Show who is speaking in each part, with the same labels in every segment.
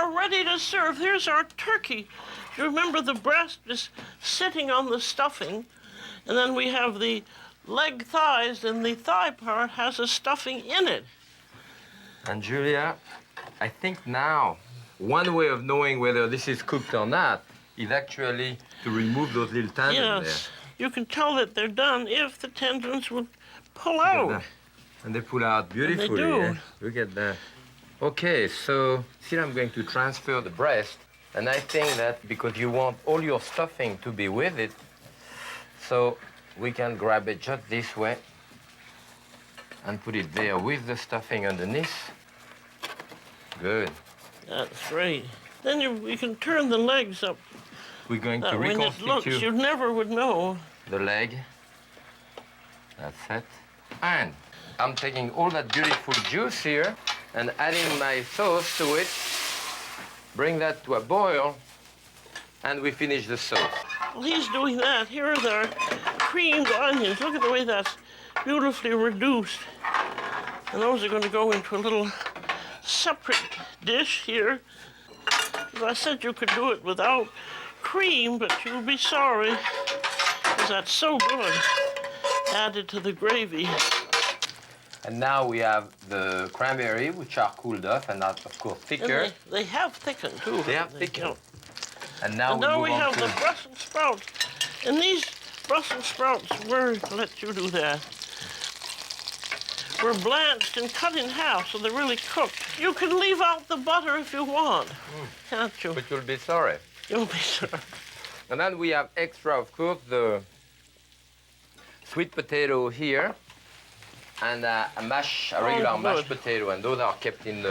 Speaker 1: are ready to serve. Here's our turkey. You remember the breast is sitting on the stuffing, and then we have the leg thighs, and the thigh part has a stuffing in it.
Speaker 2: And Julia, I think now one way of knowing whether this is cooked or not is actually to remove those little tendons
Speaker 1: yes, you can tell that they're done if the tendons will pull out.
Speaker 2: And they pull out beautifully.
Speaker 1: And they do.
Speaker 2: Eh? Look at that. Okay, so here I'm going to transfer the breast, and I think that because you want all your stuffing to be with it, so we can grab it just this way and put it there with the stuffing underneath. Good.
Speaker 1: That's great. Then we can turn the legs up.
Speaker 2: We're going to
Speaker 1: when it looks,
Speaker 2: reconstitute
Speaker 1: you never would know.
Speaker 2: the leg. That's it. And I'm taking all that beautiful juice here and adding my sauce to it. Bring that to a boil, and we finish the sauce.
Speaker 1: Well, he's doing that. Here are the creamed onions. Look at the way that's beautifully reduced. And those are going to go into a little separate dish here. As I said, you could do it without cream, but you'll be sorry, because that's so good, added to the gravy.
Speaker 2: And now we have the cranberry, which are cooled off, and that's, of course, thicker.
Speaker 1: And they have thickened, too.
Speaker 2: They have thickened.
Speaker 1: Yeah.
Speaker 2: And now
Speaker 1: we have the Brussels sprouts. And these Brussels sprouts let you do that. We're blanched and cut in half, so they're really cooked. You can leave out the butter if you want, can't you?
Speaker 2: But you'll be sorry.
Speaker 1: You'll be sorry.
Speaker 2: And then we have extra, of course, the sweet potato here, and a regular mashed potato, and those are kept in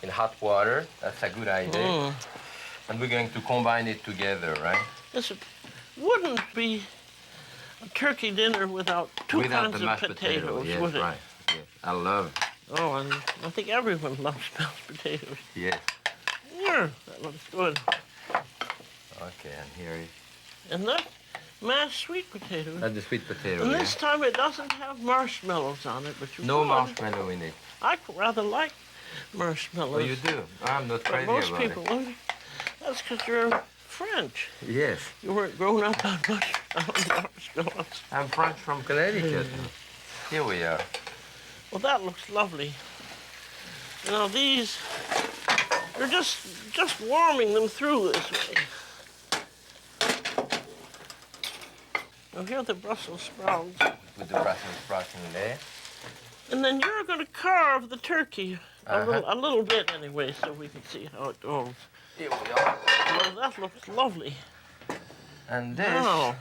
Speaker 2: hot water. That's a good idea. And we're going to combine it together, right?
Speaker 1: Yes, it wouldn't be a turkey dinner without two kinds of potatoes,
Speaker 2: yes,
Speaker 1: would it?
Speaker 2: Right. Yes, I love it.
Speaker 1: Oh, and I think everyone loves mashed potatoes.
Speaker 2: Yes.
Speaker 1: Yeah, that looks good.
Speaker 2: Okay, and here is...
Speaker 1: And that mashed sweet potato.
Speaker 2: That's the sweet potato.
Speaker 1: And this time it doesn't have marshmallows on it, but you
Speaker 2: no
Speaker 1: could.
Speaker 2: marshmallow in it.
Speaker 1: I rather like marshmallows.
Speaker 2: Oh, you do? I'm not crazy
Speaker 1: most
Speaker 2: about
Speaker 1: people,
Speaker 2: it.
Speaker 1: That's because you're French.
Speaker 2: Yes.
Speaker 1: You weren't grown up on marshmallows.
Speaker 2: I'm French from Connecticut. Here we are.
Speaker 1: Well, that looks lovely. You know, these, you're just warming them through this way. Now, here are the Brussels sprouts.
Speaker 2: With the Brussels sprouts in there.
Speaker 1: And then you're going to carve the turkey a little bit anyway, so we can see how it goes.
Speaker 2: Here we are.
Speaker 1: Well, that looks lovely.
Speaker 2: And this,
Speaker 1: Wow.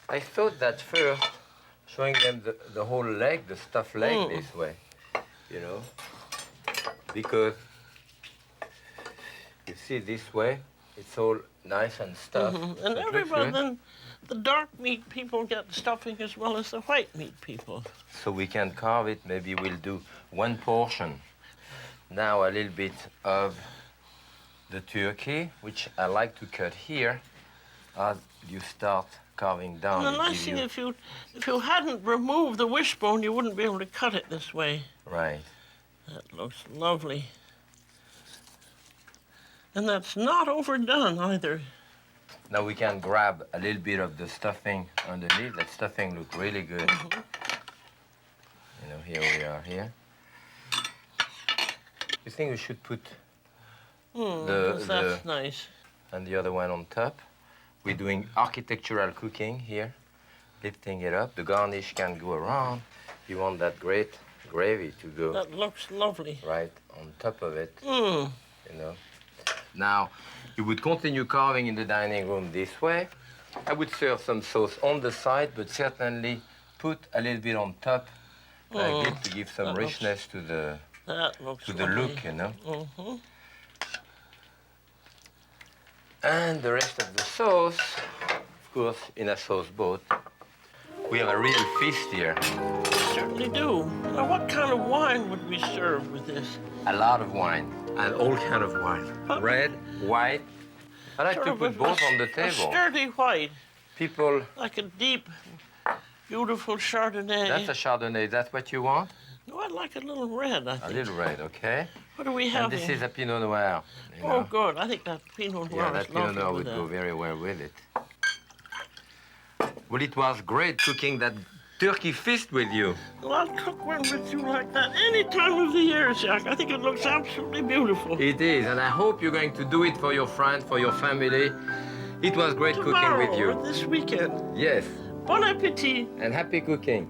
Speaker 2: I thought that first, showing them the whole leg, the stuffed leg this way, you know, because you see this way, it's all nice and stuffed.
Speaker 1: And everybody, then the dark meat people get stuffing as well as the white meat people.
Speaker 2: So we can carve it, maybe we'll do one portion. Now a little bit of the turkey, which I like to cut here, as you start carving down.
Speaker 1: And the nice thing, if you hadn't removed the wishbone, you wouldn't be able to cut it this way.
Speaker 2: Right.
Speaker 1: That looks lovely. And that's not overdone either.
Speaker 2: Now we can grab a little bit of the stuffing underneath. That stuffing looks really good. You know, here we are here. You think we should put
Speaker 1: that's nice.
Speaker 2: And the other one on top? We're doing architectural cooking here, lifting it up. The garnish can go around. You want that great gravy to go.
Speaker 1: That looks lovely.
Speaker 2: Right on top of it, you know. Now, you would continue carving in the dining room this way. I would serve some sauce on the side, but certainly put a little bit on top to give some richness to the look, you know. And the rest of the sauce, of course, in a sauce boat. We have a real feast here.
Speaker 1: We certainly do. Now, what kind of wine would we serve with this?
Speaker 2: A lot of wine, and all kind of wine. Red, white. I like to put both on the table.
Speaker 1: A sturdy white.
Speaker 2: People...
Speaker 1: Like a deep, beautiful Chardonnay.
Speaker 2: That's a Chardonnay. That's what you want?
Speaker 1: No, I'd like a little red, I think.
Speaker 2: A little red, okay.
Speaker 1: What are we
Speaker 2: And
Speaker 1: having?
Speaker 2: this is a Pinot Noir. You
Speaker 1: Oh,
Speaker 2: know?
Speaker 1: good. I think that Pinot Noir
Speaker 2: Yeah,
Speaker 1: is
Speaker 2: that Pinot
Speaker 1: lovely
Speaker 2: Noir
Speaker 1: with
Speaker 2: would
Speaker 1: that.
Speaker 2: go very well with it. Well, it was great cooking that turkey feast with you.
Speaker 1: Well, I'll cook one with you like that any time of the year, Jacques. I think it looks absolutely beautiful.
Speaker 2: It is, and I hope you're going to do it for your friend, for your family. It was great cooking with
Speaker 1: Tomorrow
Speaker 2: you.
Speaker 1: or this weekend.
Speaker 2: Yes,
Speaker 1: Bon appetit.
Speaker 2: and happy cooking.